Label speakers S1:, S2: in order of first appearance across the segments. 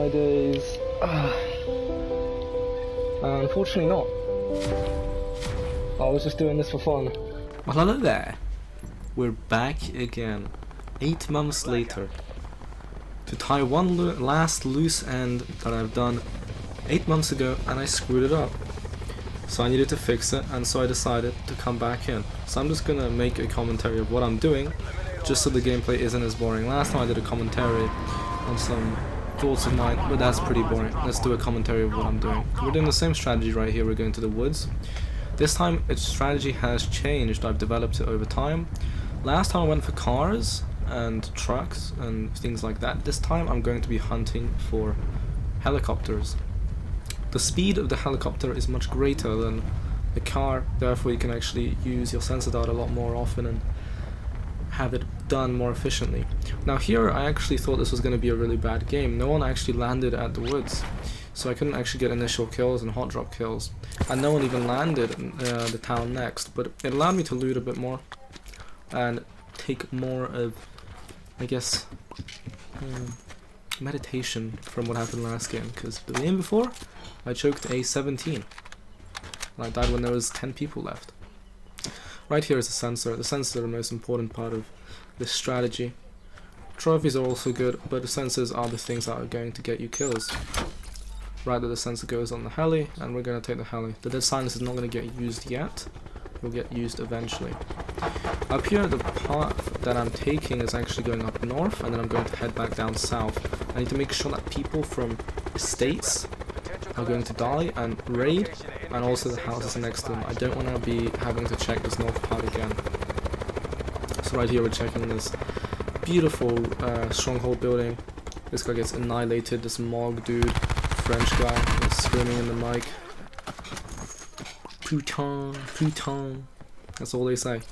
S1: nowadays? Unfortunately not. I was just doing this for fun.
S2: Well, hello there. We're back again, 8 months later, to tie one last loose end that I've done 8 months ago, and I screwed it up. So I needed to fix it, and so I decided to come back in. So I'm just gonna make a commentary of what I'm doing, just so the gameplay isn't as boring. Last time I did a commentary on some thoughts of mine, but that's pretty boring. Let's do a commentary of what I'm doing. We're doing the same strategy right here. We're going to the woods. This time its strategy has changed. I've developed it over time. Last time I went for cars and trucks and things like that. This time I'm going to be hunting for helicopters. The speed of the helicopter is much greater than the car, therefore you can actually use your sensor data a lot more often and have it done more efficiently. Now here I actually thought this was going to be a really bad game. No one actually landed at the woods, so I couldn't actually get initial kills and hot drop kills, and no one even landed in the town next, but it allowed me to loot a bit more and take more of, I guess, meditation from what happened last game, because the game before I choked a 17 and I died when there was 10 people left. Right here is the sensor. The sensors are the most important part of this strategy. Trophies are also good, but the sensors are the things that are going to get you kills. Right, that the sensor goes on the heli, and we're going to take the heli. The dead silence is not going to get used yet. It will get used eventually. Up here, the path that I'm taking is actually going up north, and then I'm going to head back down south. I need to make sure that people from estates are going to die and raid, and also the houses next to them. I don't want to be having to check this north part again. So right here we're checking this beautiful stronghold building. This guy gets annihilated, this Mog dude, French guy, is screaming in the mic. Putain, putain. That's all they say.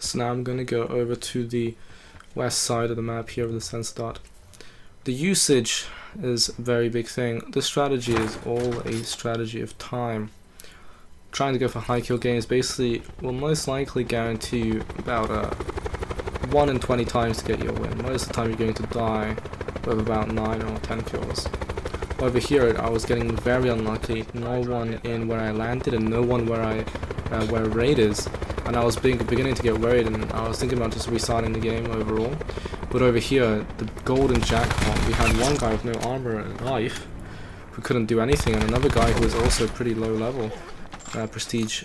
S2: So now I'm going to go over to the west side of the map here with the sensor dot. The usage is a very big thing. This strategy is all a strategy of time. Trying to go for high kill games basically will most likely guarantee you about 1 in 20 times to get you a win. Most of the time you're going to die with about 9 or 10 kills. Over here I was getting very unlucky. No one in where I landed and no one where where raid is. And I was beginning to get worried, and I was thinking about just restarting the game overall. But over here, the golden jackpot, we had one guy with no armor and a knife who couldn't do anything, and another guy who was also pretty low level. Prestige,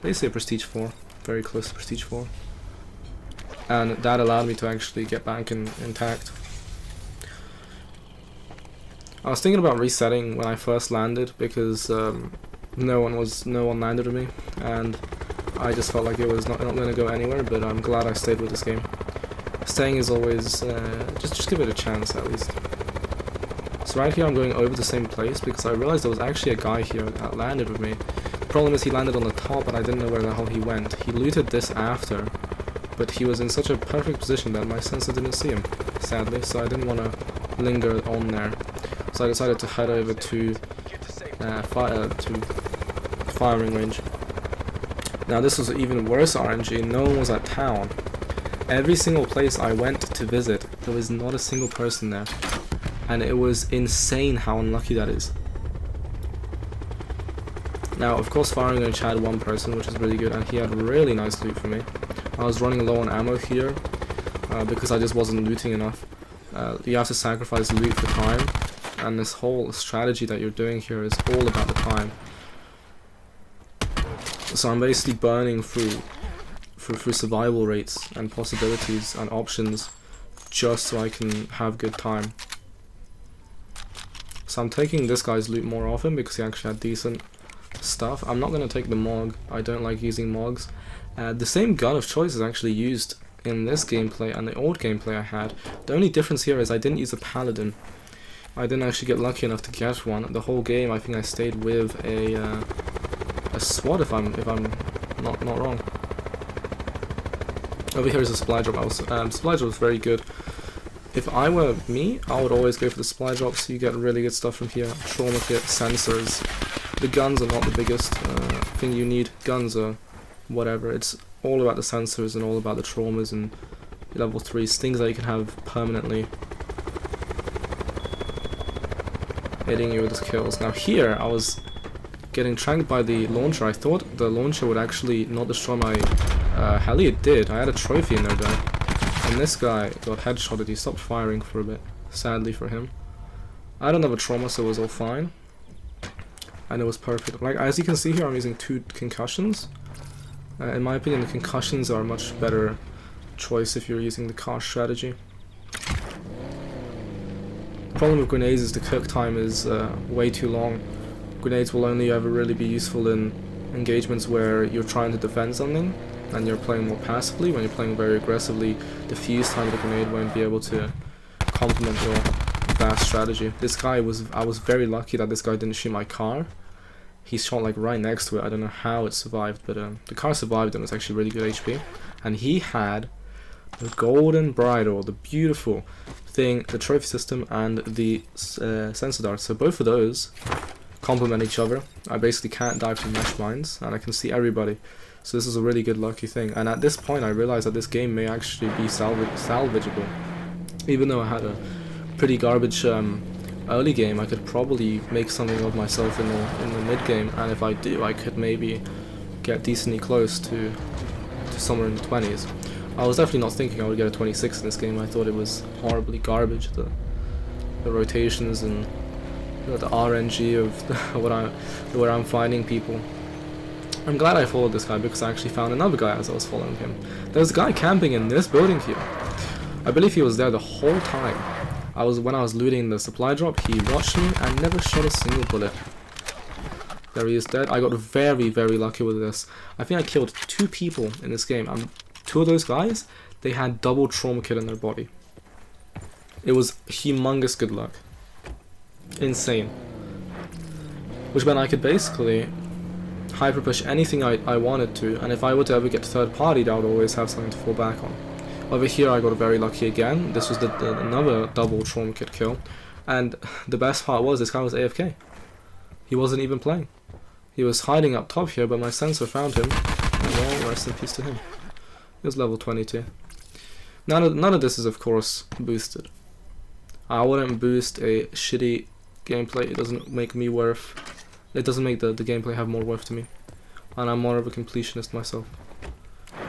S2: basically a prestige 4, very close to prestige 4. And that allowed me to actually get back intact. I was thinking about resetting when I first landed because no one landed with me, and I just felt like it was not going to go anywhere. But I'm glad I stayed with this game. Staying is always just give it a chance at least. So right here I'm going over the same place because I realized there was actually a guy here that landed with me. The problem is he landed on the top and I didn't know where the hell he went. He looted this after, but he was in such a perfect position that my sensor didn't see him, sadly, so I didn't want to linger on there. So I decided to head over to firing range. Now this was even worse RNG. No one was at town. Every single place I went to visit, there was not a single person there. And it was insane how unlucky that is. Now, of course, firing range had one person, which is really good, and he had really nice loot for me. I was running low on ammo here, because I just wasn't looting enough. You have to sacrifice loot for time, and this whole strategy that you're doing here is all about the time. So I'm basically burning through survival rates and possibilities and options just so I can have good time. So I'm taking this guy's loot more often because he actually had decent stuff. I'm not going to take the Mog. I don't like using Mogs. The same gun of choice is actually used in this gameplay and the old gameplay I had. The only difference here is I didn't use a Paladin. I didn't actually get lucky enough to get one. The whole game I think I stayed with a SWAT if I'm not wrong. Over here is a supply drop. Supply drop was very good. If I were me, I would always go for the supply drops. You get really good stuff from here. Trauma kit, sensors. The guns are not the biggest thing you need. Guns are whatever. It's all about the sensors and all about the traumas and level 3s, things that you can have permanently. hitting you with his kills. Now here, I was getting tranked by the launcher. I thought the launcher would actually not destroy my heli. It did. I had a trophy in there though. And this guy got headshotted. He stopped firing for a bit, sadly for him. I don't have a trauma, so it was all fine. And it was perfect. Like, as you can see here, I'm using 2 concussions. In my opinion, the concussions are a much better choice if you're using the car strategy. The problem with grenades is the cook time is way too long. Grenades will only ever really be useful in engagements where you're trying to defend something and you're playing more passively. When you're playing very aggressively, the fuse time of the grenade won't be able to complement your fast strategy. This guy I was very lucky that this guy didn't shoot my car. He shot like right next to it. I don't know how it survived, but the car survived and was actually really good HP. And he had the golden bridle, the beautiful thing, the trophy system, and the sensor dart. So both of those complement each other. I basically can't dive from mesh mines, and I can see everybody. So this is a really good lucky thing. And at this point, I realized that this game may actually be salvageable. Even though I had a pretty garbage early game, I could probably make something of myself in the mid game, and if I do, I could maybe get decently close to somewhere in the 20s. I was definitely not thinking I would get a 26 in this game. I thought it was horribly garbage, the rotations and the RNG of where I'm finding people. I'm glad I followed this guy because I actually found another guy as I was following him. There's a guy camping in this building here. I believe he was there the whole time. When I was looting the supply drop, he watched me and never shot a single bullet. There he is dead. I got very, very lucky with this. I think I killed 2 people in this game, and 2 of those guys, they had double trauma kit in their body. It was humongous good luck. Insane. Which meant I could basically hyper push anything I wanted to, and if I were to ever get third partied, I would always have something to fall back on. Over here I got very lucky again. This was another double trauma kit kill, and the best part was this guy was AFK. He wasn't even playing. He was hiding up top here, but my sensor found him, and well, rest in peace to him. He was level 22. None of this is of course boosted. I wouldn't boost a shitty gameplay. It doesn't make me worth. It doesn't make the gameplay have more worth to me, and I'm more of a completionist myself.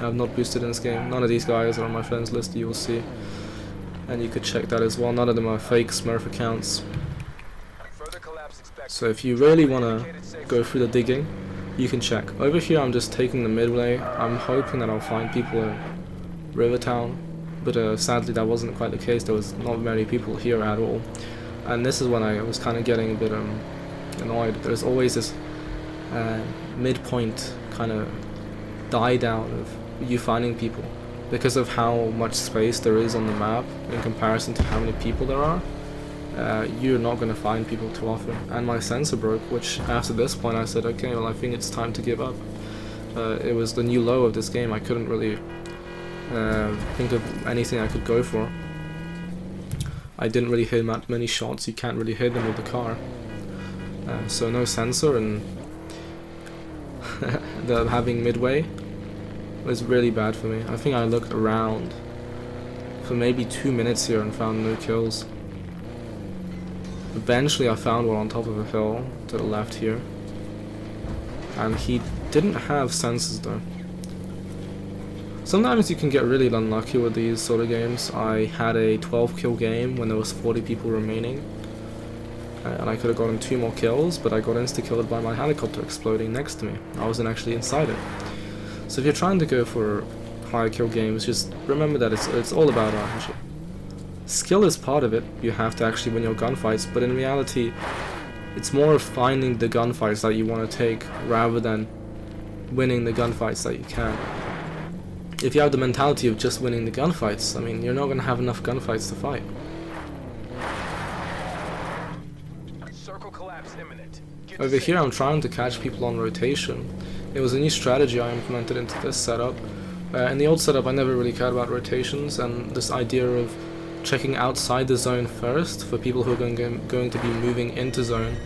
S2: I've not boosted in this game. None of these guys are on my friends list, you will see. And you could check that as well. None of them are fake Smurf accounts. So if you really want to go through the digging, you can check. Over here I'm just taking the midway. I'm hoping that I'll find people in Rivertown. But sadly that wasn't quite the case. There was not many people here at all. And this is when I was kind of getting a bit annoyed. There's always this midpoint kind of die down of you finding people because of how much space there is on the map in comparison to how many people there are. You're not going to find people too often, and my sensor broke, which after this point I said, okay, well I think it's time to give up. It was the new low of this game. I couldn't really think of anything I could go for. I didn't really hit many shots. You can't really hit them with the car, so no sensor, and having midway was really bad for me. I think I looked around for maybe 2 minutes here and found no kills. Eventually I found one on top of a hill to the left here, and he didn't have sensors though. Sometimes you can get really unlucky with these sort of games. I had a 12 kill game when there was 40 people remaining, and I could have gotten 2 more kills, but I got insta-killed by my helicopter exploding next to me. I wasn't actually inside it. So if you're trying to go for high kill games, just remember that it's all about RNG. Skill is part of it. You have to actually win your gunfights, but in reality it's more of finding the gunfights that you want to take rather than winning the gunfights that you can. If you have the mentality of just winning the gunfights, I mean, you're not going to have enough gunfights to fight. Over here I'm trying to catch people on rotation. It was a new strategy I implemented into this setup. In the old setup I never really cared about rotations, and this idea of checking outside the zone first for people who are going to be moving into zone.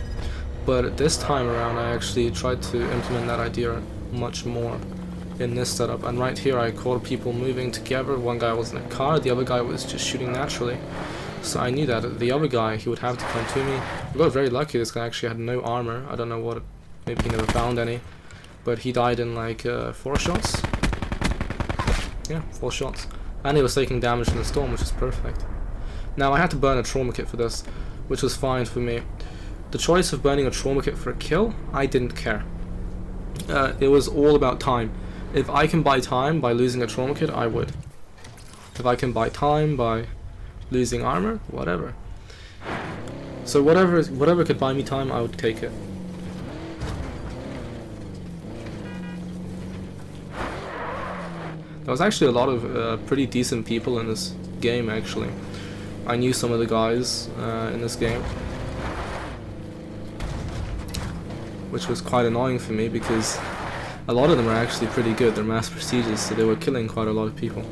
S2: But this time around I actually tried to implement that idea much more in this setup, and right here I caught people moving together. One guy was in a car, the other guy was just shooting naturally. So I knew that the other guy, he would have to come to me. I got very lucky, this guy actually had no armor. I don't know what, maybe he never found any. But he died in like 4 shots. Yeah, 4 shots. And he was taking damage from the storm, which is perfect. Now I had to burn a trauma kit for this, which was fine for me. The choice of burning a trauma kit for a kill, I didn't care. It was all about time. If I can buy time by losing a trauma kit, I would. If I can buy time by losing armor, whatever. So whatever could buy me time, I would take it. There was actually a lot of pretty decent people in this game, actually. I knew some of the guys in this game, which was quite annoying for me because a lot of them are actually pretty good. They're mass prestigious, so they were killing quite a lot of people.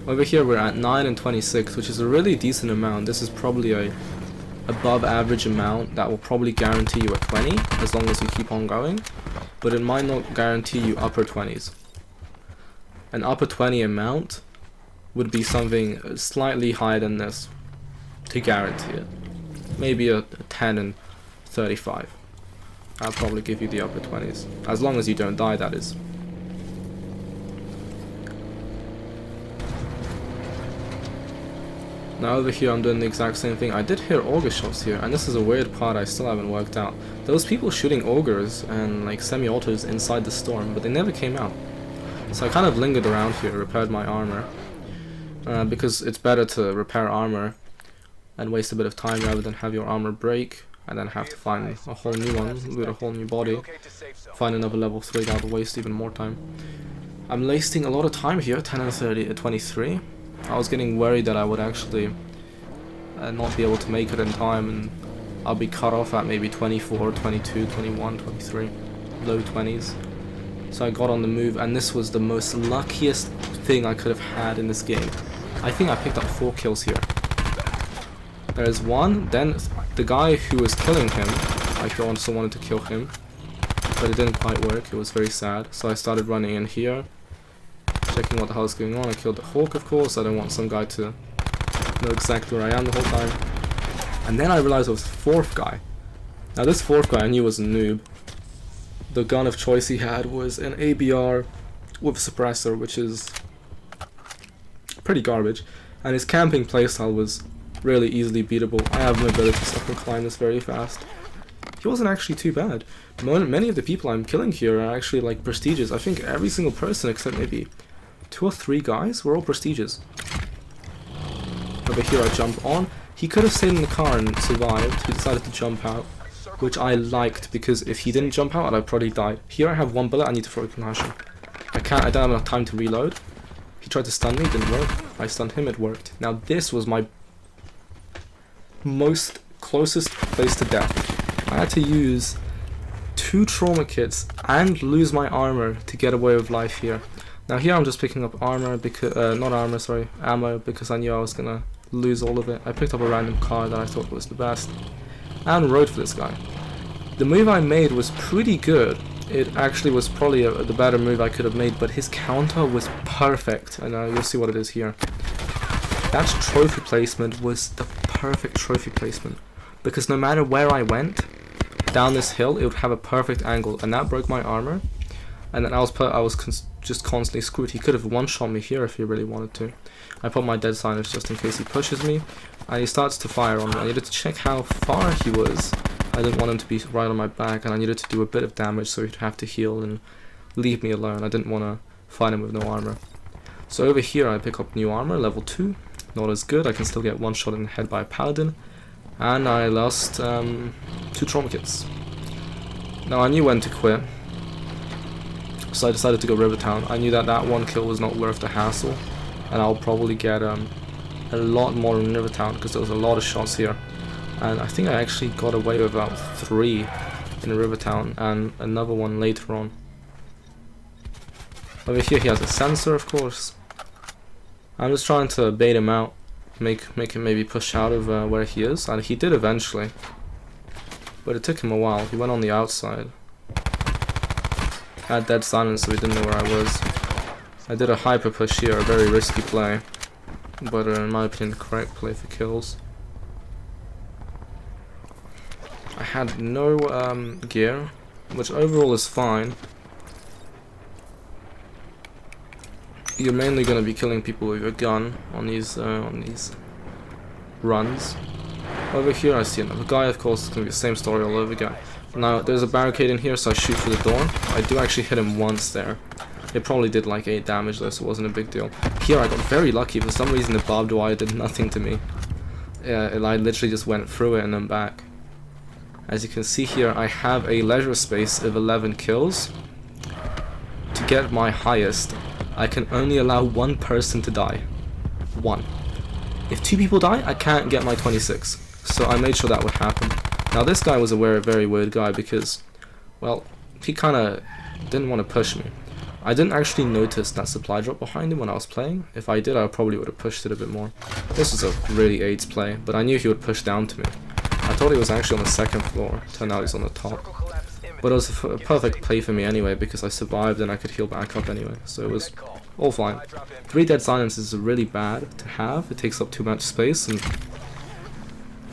S2: Over here we're at 9 and 26, which is a really decent amount. This is probably a above average amount that will probably guarantee you a 20 as long as you keep on going, but it might not guarantee you upper 20s. An upper 20 amount would be something slightly higher than this to guarantee it. Maybe a 10 and 35. I'll probably give you the upper 20s. As long as you don't die, that is. Now over here I'm doing the exact same thing. I did hear auger shots here, and this is a weird part I still haven't worked out. There was people shooting augers and like semi-autos inside the storm, but they never came out. So I kind of lingered around here, repaired my armor, because it's better to repair armor and waste a bit of time rather than have your armor break and then have to find a whole new one, loot a whole new body, find another level 3, that would waste even more time. I'm wasting a lot of time here, 10 and 30 at 23. I was getting worried that I would actually not be able to make it in time, and I'll be cut off at maybe 24, 22, 21, 23, low 20s. So I got on the move, and this was the most luckiest thing I could have had in this game. I think I picked up 4 kills here. There's one, then the guy who was killing him, I also wanted to kill him, but it didn't quite work. It was very sad. So I started running in here, checking what the hell is going on. I killed the Hawk, of course. I don't want some guy to know exactly where I am the whole time. And then I realized it was the 4th guy. Now this 4th guy I knew was a noob. The gun of choice he had was an ABR with a suppressor, which is pretty garbage. And his camping playstyle was really easily beatable. I have mobility, so I can climb this very fast. He wasn't actually too bad. Many of the people I'm killing here are actually like prestigious. I think every single person except maybe 2 or 3 guys were all prestigious. Over here I jump on. He could have stayed in the car and survived. He decided to jump out, which I liked, because if he didn't jump out I'd probably died. Here I have 1 bullet, I need to throw a concussion. I don't have enough time to reload. He tried to stun me, it didn't work. I stunned him, it worked. Now this was my most closest place to death. I had to use 2 trauma kits and lose my armor to get away with life here. Now here I'm just picking up armor, because ammo, because I knew I was gonna lose all of it. I picked up a random car that I thought was the best and rode for this guy. The move I made was pretty good. It actually was probably the better move I could have made, but his counter was perfect, and you'll see what it is here. That trophy placement was the perfect trophy placement, because no matter where I went down this hill, it would have a perfect angle, and that broke my armor. And then I was just constantly screwed. He could have one-shot me here if he really wanted to. I put my dead silence just in case he pushes me, and he starts to fire on me. I needed to check how far he was. I didn't want him to be right on my back, and I needed to do a bit of damage so he'd have to heal and leave me alone. I didn't want to fight him with no armor. So over here I pick up new armor, level 2. Not as good. I can still get one shot in the head by a paladin, and I lost 2 trauma kits. Now I knew when to quit, so I decided to go Rivertown. I knew that that 1 kill was not worth the hassle, and I'll probably get a lot more in Rivertown because there was a lot of shots here, and I think I actually got away with about 3 in Rivertown and another one later on. Over here he has a sensor, of course. I'm just trying to bait him out, make him maybe push out of where he is, and he did eventually, but it took him a while. He went on the outside. I had dead silence, so he didn't know where I was. I did a hyper push here, a very risky play, but in my opinion the correct play for kills. I had no gear, which overall is fine. You're mainly going to be killing people with your gun on these runs. Over here I see another guy, of course it's going to be the same story all over again. Now there's a barricade in here, so I shoot through the door. I do actually hit him once there. It probably did like 8 damage though, so it wasn't a big deal. Here I got very lucky, for some reason the barbed wire did nothing to me. Yeah, I literally just went through it and then back. As you can see here, I have a leisure space of 11 kills. To get my highest, I can only allow 1 person to die. 1. If 2 people die, I can't get my 26. So I made sure that would happen. Now this guy was a very weird guy because, well, he kinda didn't want to push me. I didn't actually notice that supply drop behind him when I was playing. If I did, I probably would have pushed it a bit more. This was a really AIDS play, but I knew he would push down to me. I thought he was actually on the 2nd floor, turned out he's on the top. But it was a perfect play for me anyway, because I survived and I could heal back up anyway, so it was all fine. 3 dead silences is really bad to have, it takes up too much space, and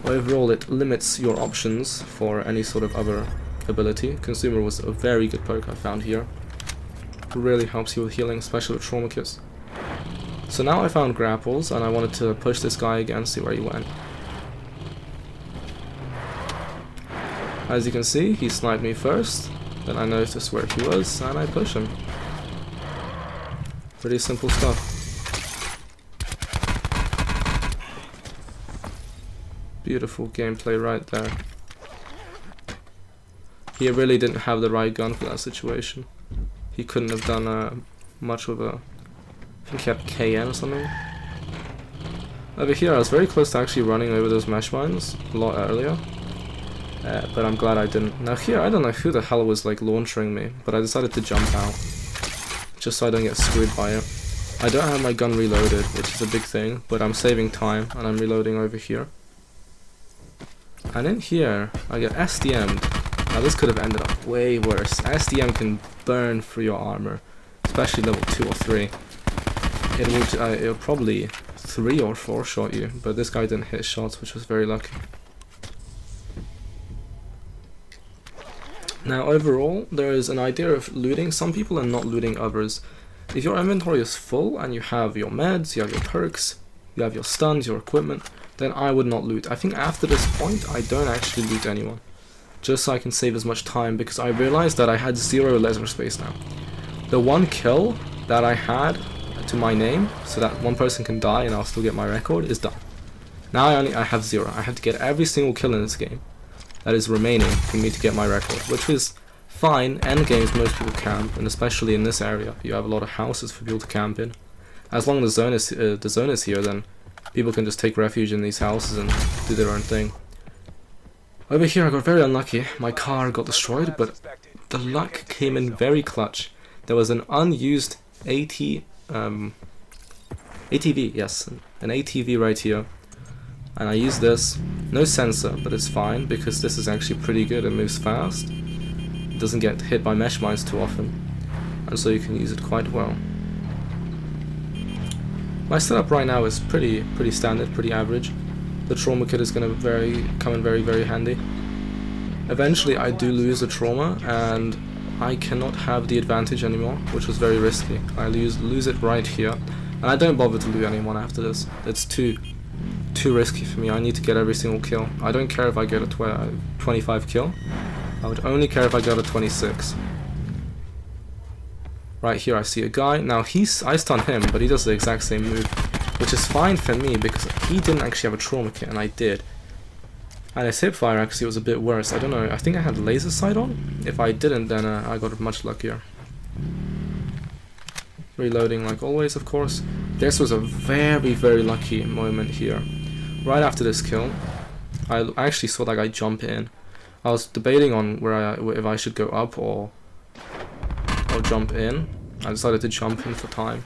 S2: overall it limits your options for any sort of other ability. Consumer was a very good perk I found here. Really helps you with healing, especially with trauma kits. So now I found grapples, and I wanted to push this guy again, see where he went. As you can see, he sniped me first, then I noticed where he was, and I push him. Pretty simple stuff. Beautiful gameplay right there. He really didn't have the right gun for that situation. He couldn't have done much with a... I think he had KN or something. Over here I was very close to actually running over those mesh mines a lot earlier. But I'm glad I didn't. Now here, I don't know who the hell was like launching me, but I decided to jump out. Just so I don't get screwed by it. I don't have my gun reloaded, which is a big thing, but I'm saving time and I'm reloading over here. And in here, I get SDM'd. Now this could have ended up way worse. SDM can burn through your armor, especially level 2 or 3. It'll probably 3 or 4 shot you, but this guy didn't hit shots, which was very lucky. Now overall, there is an idea of looting some people and not looting others. If your inventory is full and you have your meds, you have your perks, you have your stuns, your equipment, then I would not loot. I think after this point, I don't actually loot anyone. Just so I can save as much time, because I realized that I had 0 leisure space now. The 1 kill that I had to my name, so that 1 person can die and I'll still get my record, is done. Now I have 0. I have to get every single kill in this game that is remaining for me to get my record, which is fine. Endgames most people camp, and especially in this area, you have a lot of houses for people to camp in. As long as the zone is here, then people can just take refuge in these houses and do their own thing. Over here I got very unlucky. My car got destroyed, but the luck came in very clutch. There was an unused ATV, yes, an ATV right here. And I use this, no sensor, but it's fine because this is actually pretty good. It moves fast, it doesn't get hit by mesh mines too often, and so you can use it quite well. My setup right now is pretty standard, pretty average. The trauma kit is going to come in very handy. Eventually I do lose the trauma and I cannot have the advantage anymore, which was very risky. I lose it right here, and I don't bother to loot anyone after this. It's too risky for me. I need to get every single kill. I don't care if I get a 25 kill. I would only care if I got a 26. Right here I see a guy. Now I stun him, but he does the exact same move, which is fine for me because he didn't actually have a trauma kit and I did. And his hipfire actually was a bit worse. I don't know, I think I had laser sight on. If I didn't, then I got much luckier. Reloading like always, of course. This was a very lucky moment here. Right after this kill, I actually saw that guy jump in. I was debating on if I should go up or jump in. I decided to jump in for time.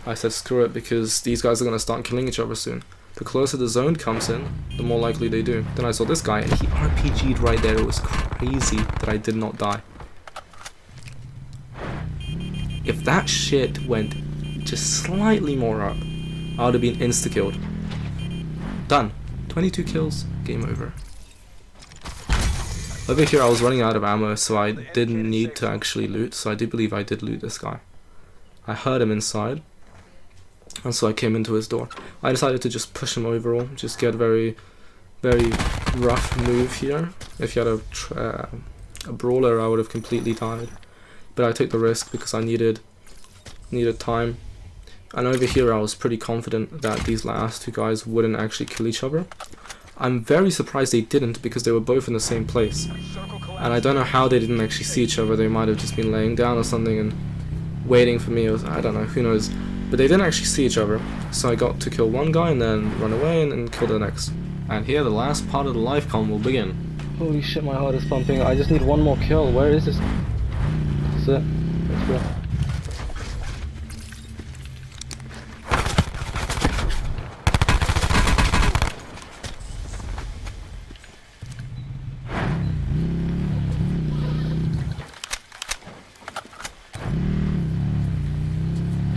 S2: I said screw it, because these guys are going to start killing each other soon. The closer the zone comes in, the more likely they do. Then I saw this guy and he RPG'd right there. It was crazy that I did not die. If that shit went just slightly more up, I would have been insta-killed. Done. 22 kills, game over. Over here I was running out of ammo, so I didn't need to actually loot, so I do believe I did loot this guy. I heard him inside, and so I came into his door. I decided to just push him overall, just get very rough move here. If you had a brawler, I would have completely died, but I took the risk because I needed time. And over here I was pretty confident that these last two guys wouldn't actually kill each other. I'm very surprised they didn't, because they were both in the same place, and I don't know how they didn't actually see each other. They might have just been laying down or something and waiting for me, or I don't know, who knows, but they didn't actually see each other. So I got to kill one guy and then run away and then kill the next. And here the last part of the live com will begin.
S1: Holy shit, my heart is pumping. I just need one more kill. Where is this? That's it. Let's go.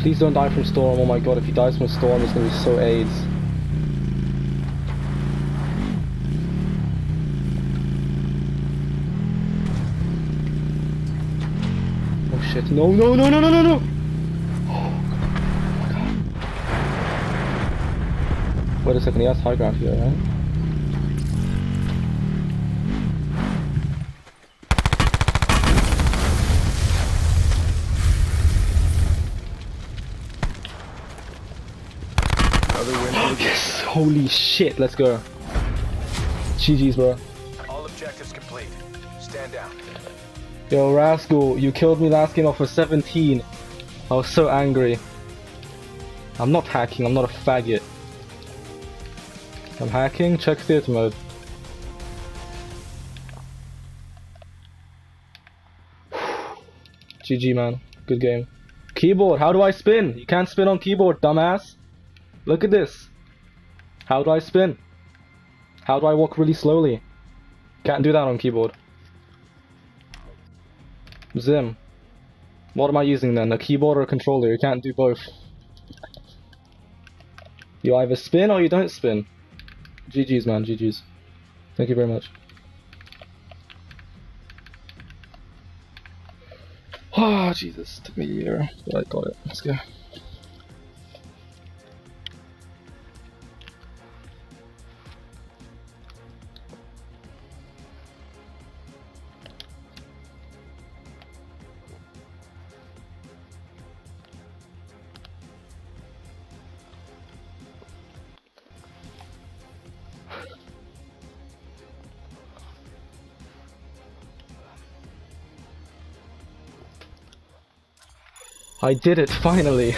S1: Please don't die from storm. Oh my god, if he dies from storm, it's gonna be so AIDS. Oh shit, no, no, no, no, no, no, no! Oh my god. Wait a second, he has high ground here, right? Yes, holy shit, let's go. GG's, bro.
S3: All objectives complete. Stand down.
S1: Yo, Rascal, you killed me last game off of 17. I was so angry. I'm not hacking, I'm not a faggot. I'm hacking, check theater mode. GG, man. Good game. Keyboard, how do I spin? You can't spin on keyboard, dumbass. Look at this. How do I spin? How do I walk really slowly? Can't do that on keyboard. Zim. What am I using then? A keyboard or a controller? You can't do both. You either spin or you don't spin. GG's, man. GG's. Thank you very much. Oh, Jesus. Took me a year, but I got it. Let's go. I did it, finally!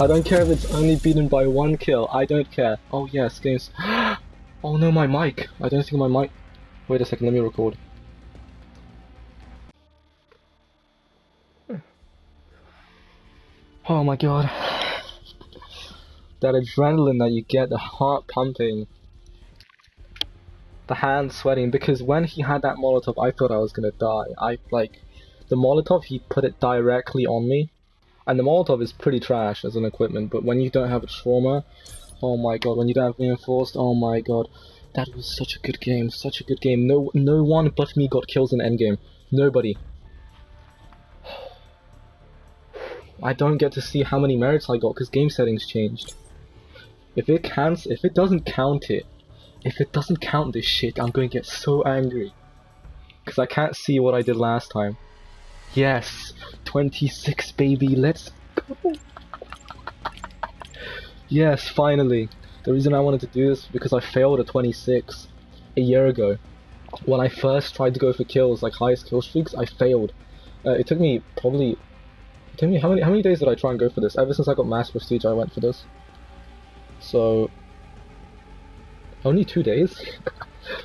S1: I don't care if it's only beaten by 1 kill, I don't care. Oh yes, games. Oh no, my mic! I don't think my mic... Wait a second, let me record. Oh my god. That adrenaline that you get, the heart pumping. The hands sweating, because when he had that Molotov, I thought I was gonna die. The Molotov, he put it directly on me. And the Molotov is pretty trash as an equipment, but when you don't have a trauma, oh my god, when you don't have reinforced, oh my god. That was such a good game, such a good game. No one but me got kills in endgame. Nobody. I don't get to see how many merits I got because game settings changed. If it doesn't count this shit, I'm going to get so angry. Because I can't see what I did last time. Yes, 26 baby, let's go. Yes, finally. The reason I wanted to do this is because I failed at 26 a year ago. When I first tried to go for kills, like highest kill streaks, I failed. It took me how many days did I try and go for this? Ever since I got mass prestige, I went for this. So only 2 days.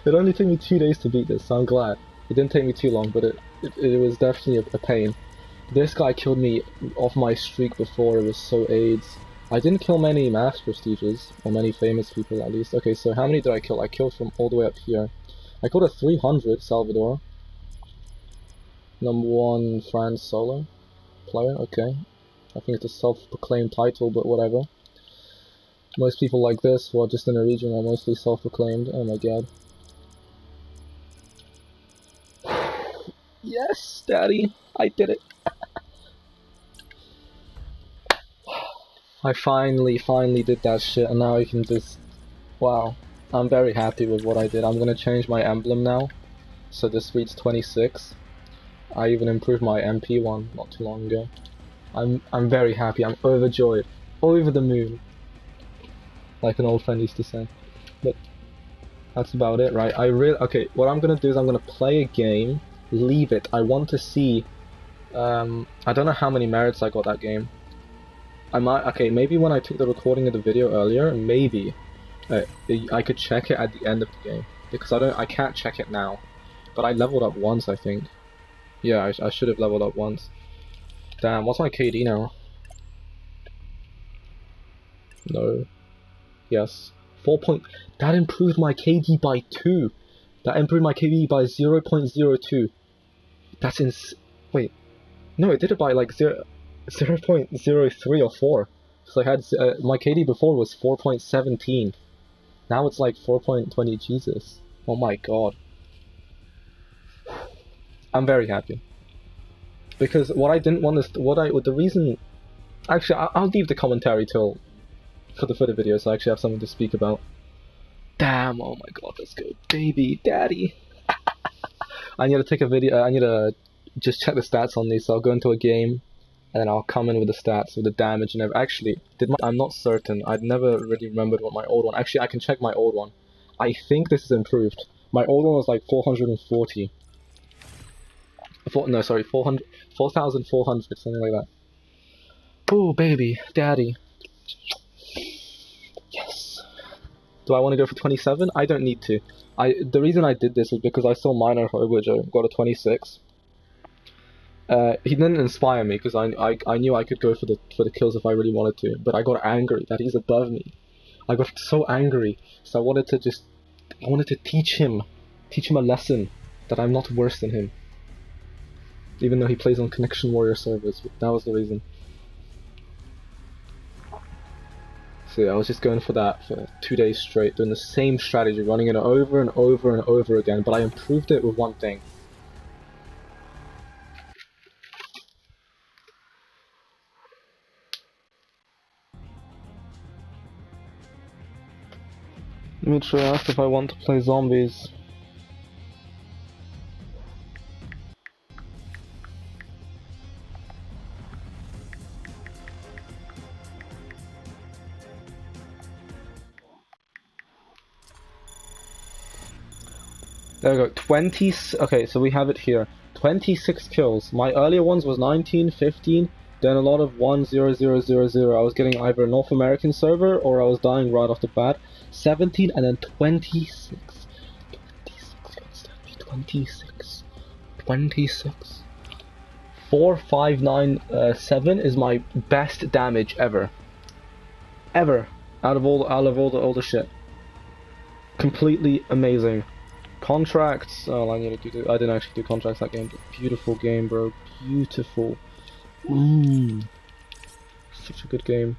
S1: It only took me 2 days to beat this, so I'm glad. It didn't take me too long, but it was definitely a pain. This guy killed me off my streak before, it was so AIDS. I didn't kill many mass prestiges, or many famous people at least. Okay, so how many did I kill? I killed from all the way up here. I killed a 300 Salvador. Number 1 France solo player, okay. I think it's a self-proclaimed title, but whatever. Most people like this, who are just in a region, are mostly self-proclaimed. Oh my god. Yes, Daddy, I did it. I finally did that shit, and now I can just... Wow. I'm very happy with what I did. I'm gonna change my emblem now, so this reads 26. I even improved my MP one not too long ago. I'm very happy. I'm overjoyed, over the moon, like an old friend used to say. But that's about it, right? Okay. What I'm gonna do is I'm gonna play a game, leave it. I want to see. I don't know how many merits I got that game. I might. Okay, maybe when I took the recording of the video earlier, maybe I could check it at the end of the game, because I can't check it now. But I leveled up once, I think. Yeah, I should have leveled up once. Damn, what's my KD now? No. Yes. 4 point... That improved my KD by 2. That improved my KD by 0.02. That's Wait. No, it did it by like 0.03 or 4. So I had... my KD before was 4.17. Now it's like 4.20. Jesus. Oh my god. I'm very happy. Because what I didn't want is... The reason... Actually, I'll leave the commentary till... For the video, so I actually have something to speak about. Damn, oh my god, let's go. Baby, daddy. I need to take a video... I need to just check the stats on these, so I'll go into a game, and then I'll come in with the stats, with the damage and everything. Actually, I'm not certain. I'd never really remembered what my old one... Actually, I can check my old one. I think this is improved. My old one was like 440. No, sorry, 4,400, something like that. Oh, baby, daddy. Yes. Do I want to go for 27? I don't need to. The reason I did this was because I saw Minor Hobojo got a 26. He didn't inspire me because I knew I could go for the kills if I really wanted to, but I got angry that he's above me. I got so angry, so I wanted to teach him a lesson that I'm not worse than him. Even though he plays on Connection Warrior servers, but that was the reason. So yeah, I was just going for that for 2 days straight, doing the same strategy, running it over and over and over again, but I improved it with one thing. Dimitri asked if I want to play zombies. There we go, 20, okay, so we have it here, 26 kills. My earlier ones was 19, 15, then a lot of 1, 0, 0, 0, 0. I was getting either a North American server, or I was dying right off the bat. 17, and then 26. 26. 4, 5, 9, 7 is my best damage ever. Out of all the shit. Completely amazing. Contracts. Oh, I need to do. I didn't actually do contracts that game. But beautiful game, bro. Beautiful. Such a good game.